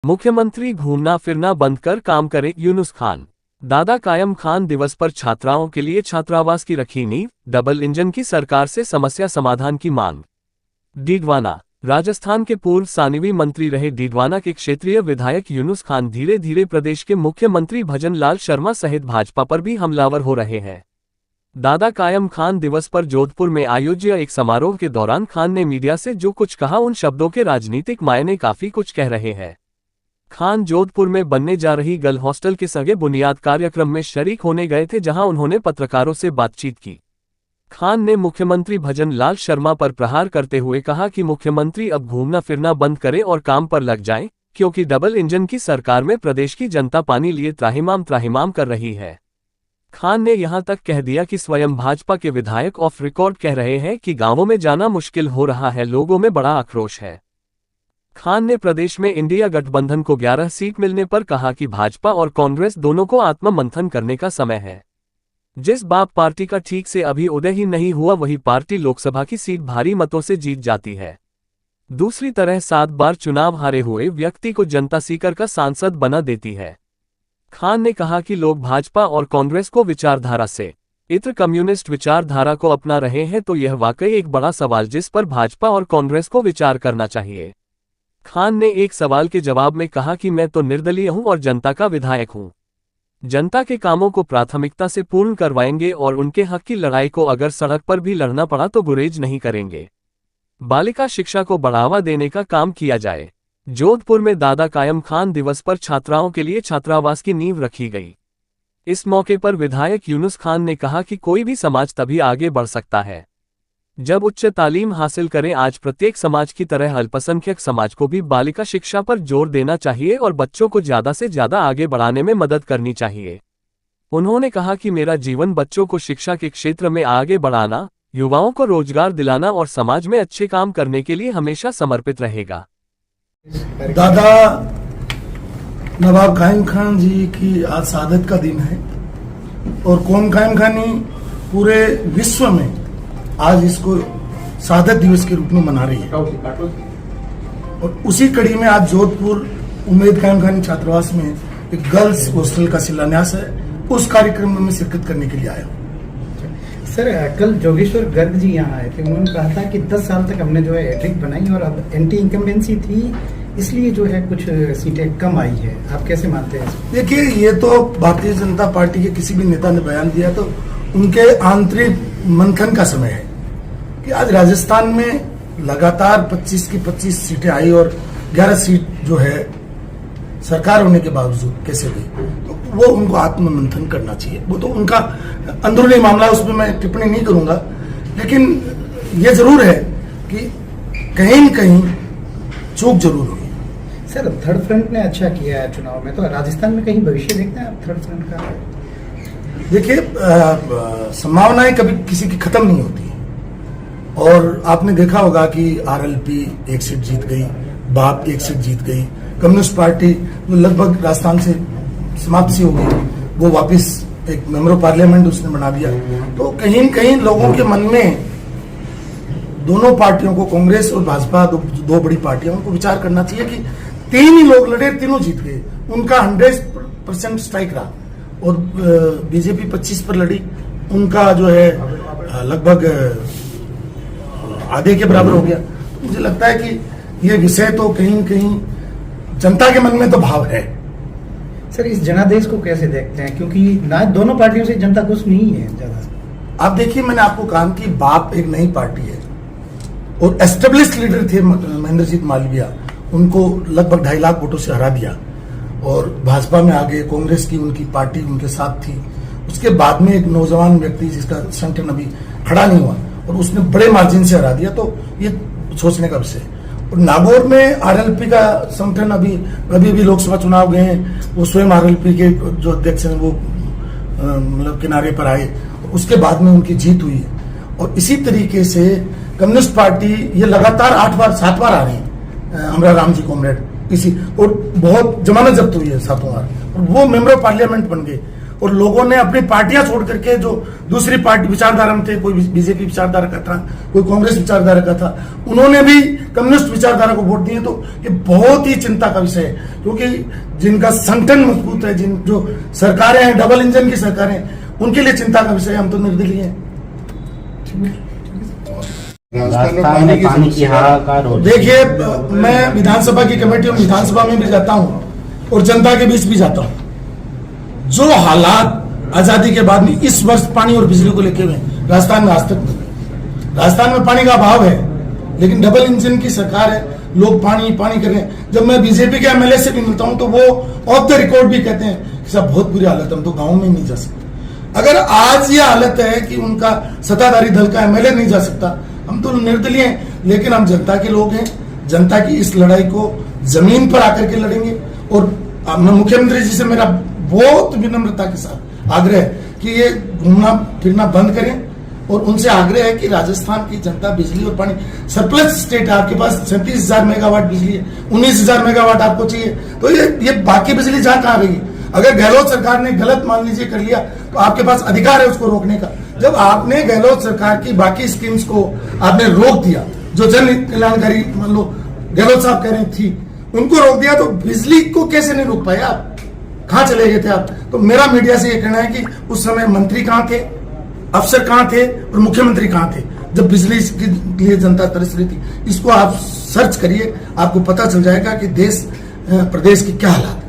मुख्यमंत्री घूमना फिरना बंद कर काम करे, यूनुस खान। दादा कायम खान दिवस पर छात्राओं के लिए छात्रावास की रखी नींव, डबल इंजन की सरकार से समस्या समाधान की मांग। डीडवाना। राजस्थान के पूर्व सांसद मंत्री रहे डीडवाना के क्षेत्रीय विधायक यूनुस खान धीरे धीरे प्रदेश के मुख्यमंत्री भजन लाल शर्मा सहित भाजपा पर भी हमलावर हो रहे हैं। दादा कायम खान दिवस पर जोधपुर में आयोजित एक समारोह के दौरान खान ने मीडिया से जो कुछ कहा, उन शब्दों के राजनीतिक मायने काफी कुछ कह रहे हैं। खान जोधपुर में बनने जा रही गर्ल हॉस्टल के सगे बुनियाद कार्यक्रम में शरीक होने गए थे, जहां उन्होंने पत्रकारों से बातचीत की। खान ने मुख्यमंत्री भजन लाल शर्मा पर प्रहार करते हुए कहा कि मुख्यमंत्री अब घूमना फिरना बंद करें और काम पर लग जाएं, क्योंकि डबल इंजन की सरकार में प्रदेश की जनता पानी लिए त्राहिमाम कर रही है। खान ने यहां तक कह दिया कि स्वयं भाजपा के विधायक ऑफ रिकॉर्ड कह रहे हैं कि गांवों में जाना मुश्किल हो रहा है, लोगों में बड़ा आक्रोश है। खान ने प्रदेश में इंडिया गठबंधन को 11 सीट मिलने पर कहा कि भाजपा और कांग्रेस दोनों को आत्ममंथन करने का समय है। जिस बाप पार्टी का ठीक से अभी उदय ही नहीं हुआ, वही पार्टी लोकसभा की सीट भारी मतों से जीत जाती है। दूसरी तरह 7 बार चुनाव हारे हुए व्यक्ति को जनता सीकर का सांसद बना देती है। खान ने कहा कि लोग भाजपा और कांग्रेस को विचारधारा से इतर कम्युनिस्ट विचारधारा को अपना रहे हैं, तो यह वाकई एक बड़ा सवाल जिस पर भाजपा और कांग्रेस को विचार करना चाहिए। खान ने एक सवाल के जवाब में कहा कि मैं तो निर्दलीय हूं और जनता का विधायक हूं। जनता के कामों को प्राथमिकता से पूर्ण करवाएंगे और उनके हक की लड़ाई को अगर सड़क पर भी लड़ना पड़ा तो गुरेज नहीं करेंगे। बालिका शिक्षा को बढ़ावा देने का काम किया जाए। जोधपुर में दादा कायम खान दिवस पर छात्राओं के लिए छात्रावास की नींव रखी गई। इस मौके पर विधायक यूनुस खान ने कहा कि कोई भी समाज तभी आगे बढ़ सकता है जब उच्च तालीम हासिल करें। आज प्रत्येक समाज की तरह अल्पसंख्यक समाज को भी बालिका शिक्षा पर जोर देना चाहिए और बच्चों को ज्यादा से ज्यादा आगे बढ़ाने में मदद करनी चाहिए। उन्होंने कहा कि मेरा जीवन बच्चों को शिक्षा के क्षेत्र में आगे बढ़ाना, युवाओं को रोजगार दिलाना और समाज में अच्छे काम करने के लिए हमेशा समर्पित रहेगा। दादा नवाब कायम खान जी की आज शहादत का दिन है और कौम कायम खानी पूरे विश्व में आज इसको शहादत दिवस के रूप में मना रही है। और उसी कड़ी में आज जोधपुर उम्मेद कायम खानी छात्रावास में एक गर्ल्स हॉस्टल का शिलान्यास है। उस कार्यक्रम में मैं शिरकत करने के लिए आया हूँ। सर, कल जोगेश्वर गर्ग जी यहाँ आए थे, उन्होंने कहा था कि 10 साल तक हमने जो है एट्रिक बनाई और अब एंटी इनकम्बेंसी थी, इसलिए जो है कुछ सीटें कम आई है। आप कैसे मानते हैं? देखिए, ये तो भारतीय जनता पार्टी के किसी भी नेता ने बयान दिया तो उनके आंतरिक मंथन का समय है कि आज राजस्थान में लगातार 25 की 25 सीटें आई और 11 सीट जो है सरकार होने के बावजूद कैसे गई, तो वो उनको आत्ममंथन करना चाहिए। वो तो उनका अंदरूनी मामला, उसमें मैं टिप्पणी नहीं करूंगा, लेकिन ये जरूर है कि कहीं न कहीं चूक जरूर हुई। सर, थर्ड फ्रंट ने अच्छा किया है चुनाव में, तो राजस्थान में कहीं भविष्य देखते हैं आप थर्ड फ्रंट का? देखिए, संभावनाएं कभी किसी की खत्म नहीं होती और आपने देखा होगा कि आरएलपी 1 सीट जीत गई, बाप 1 सीट जीत गई, कम्युनिस्ट पार्टी लगभग राजस्थान से समाप्त सी हो गई, वो वापस एक मेंबर ऑफ पार्लियामेंट उसने बना दिया। तो कहीं न कहीं लोगों के मन में दोनों पार्टियों को, कांग्रेस और भाजपा, दो बड़ी पार्टियों को विचार करना चाहिए कि 3 ही लोग लड़े, तीनों जीत गए, उनका 100% स्ट्राइक रहा और बीजेपी 25 पर लड़ी, उनका जो है लगभग आधे के बराबर हो गया। तो मुझे लगता है कि ये विषय तो कहीं न कहीं जनता के मन में तो भाव है। सर, इस जनादेश को कैसे देखते हैं, क्योंकि ना दोनों पार्टियों से जनता खुश नहीं है ज्यादा। आप देखिए, मैंने आपको कहा कि बाप एक नई पार्टी है और एस्टेब्लिश्ड लीडर थे महेंद्रजीत मालवीया, उनको लगभग 2.5 लाख वोटों से हरा दिया और भाजपा में आ गए। कांग्रेस की उनकी पार्टी उनके साथ थी। उसके बाद में एक नौजवान व्यक्ति जिसका संगठन अभी खड़ा नहीं हुआ और उसने बड़े मार्जिन से हरा दिया, तो ये सोचने का विषय है। और नागौर में आरएलपी का संगठन अभी लोकसभा चुनाव गए हैं, वो स्वयं आरएलपी के जो अध्यक्ष हैं वो मतलब किनारे पर आए, उसके बाद में उनकी जीत हुई है। और इसी तरीके से कम्युनिस्ट पार्टी ये लगातार 7 बार आ रही है, अमरा राम जी कॉमरेड इसी, और बहुत जमानत जब्त हुई है 7 बार, और वो मेंबर ऑफ पार्लियामेंट बन गए। और लोगों ने अपनी पार्टियां छोड़ करके जो दूसरी पार्टी विचारधारा में थे, कोई बीजेपी विचारधारा का था, कोई कांग्रेस विचारधारा का था, उन्होंने भी कम्युनिस्ट विचारधारा को वोट दिए। तो ये बहुत ही चिंता का विषय है, क्योंकि जिनका संगठन मजबूत है, जिन जो सरकारें हैं, डबल इंजन की सरकारें, उनके लिए चिंता का विषय। हम तो निर्दलीय हैं। राजस्थान में पानी की हाहाकार हो रही है। देखिए, मैं विधानसभा की कमेटी में, विधानसभा में भी जाता हूं और जनता के बीच भी जाता हूं। जो हालात आजादी के बाद में इस वर्ष पानी और बिजली को लेके हुए राजस्थान में आज तक नहीं। राजस्थान में पानी का अभाव है, लेकिन डबल इंजन की सरकार है, लोग पानी पानी कर रहे हैं। जब मैं बीजेपी के एमएलए से भी मिलता हूं तो वो ऑफ द रिकॉर्ड भी कहते हैं कि साहब बहुत बुरी हालत है, हम तो गाँव में नहीं जा सकते। अगर आज ये हालत है कि उनका सत्ताधारी दल का एमएलए नहीं जा सकता, हम तो निर्दलीय हैं, लेकिन हम जनता के लोग हैं। जनता की इस लड़ाई को जमीन पर आकर के लड़ेंगे। और मैं मुख्यमंत्री जी से मेरा बहुत विनम्रता के साथ आग्रह है कि ये घूमना फिरना बंद करें, और उनसे आग्रह है कि राजस्थान की जनता बिजली और पानी सरप्लस स्टेट है, आपके पास 37,000 मेगावाट बिजली है, 19,000 मेगावाट आपको चाहिए, तो ये बाकी बिजली जहां कहां गई? अगर गहलोत सरकार ने गलत मान लीजिए कर लिया तो आपके पास अधिकार है उसको रोकने का। जब आपने गहलोत सरकार की बाकी स्कीम्स को आपने रोक दिया, जो जन कल्याणकारी मान लो गहलोत साहब कह रहे थी, उनको रोक दिया, तो बिजली को कैसे नहीं रोक पाए आप? कहां चले गए थे आप? तो मेरा मीडिया से यह कहना है कि उस समय मंत्री कहां थे, अफसर कहां थे और मुख्यमंत्री कहां थे जब बिजली के लिए जनता तरस रही थी? इसको आप सर्च करिए, आपको पता चल जाएगा कि देश प्रदेश की क्या हालात।